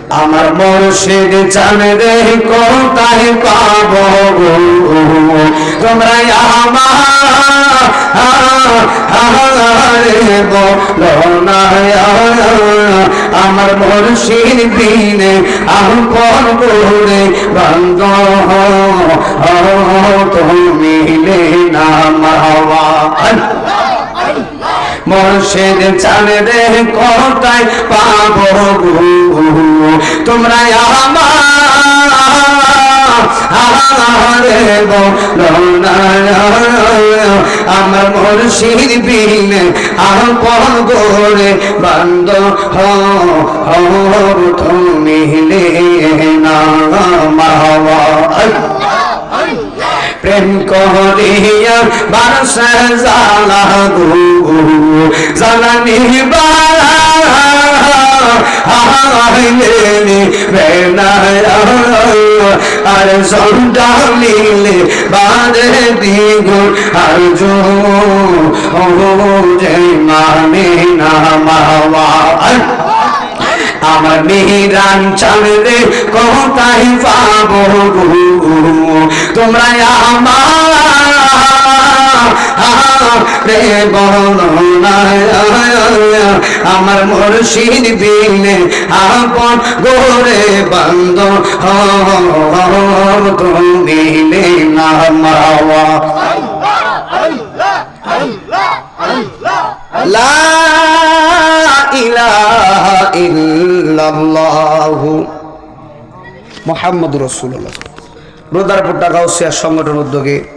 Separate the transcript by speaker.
Speaker 1: আমার মুর্শিদ জানে রে কোথায় পাবো তোমরা আমারে বলো না আমার মুর্শিদ বিনে আপন করে বান্ধ তুমি না মাওয়া মুর্শিদ জানে রে কোথায় পাবো তোমরা আমারে বলো না আমার মুর্শিদ বিনে আপন করে বান্ধ তুমি না মাওয়া প্রেম করিয়া বারসে জালা গো জালানি আর সন্ডালিলে বাদে দ্বিগুণ আর জো যে মানে না মাওয়া আমার মিহিরান চাঁদে কোথায় পাবো তোমরা আমারে বলো না আমার মুর্শিদ বিনে আপন গোরে বান্ধ তুমি না মাওয়া লা ইলাহা ইল্লাল্লাহু মুহাম্মাদুর রাসূলুল্লাহ। ব্রদারপুর টাকা গাউসিয়া সংগঠন উদ্যোগে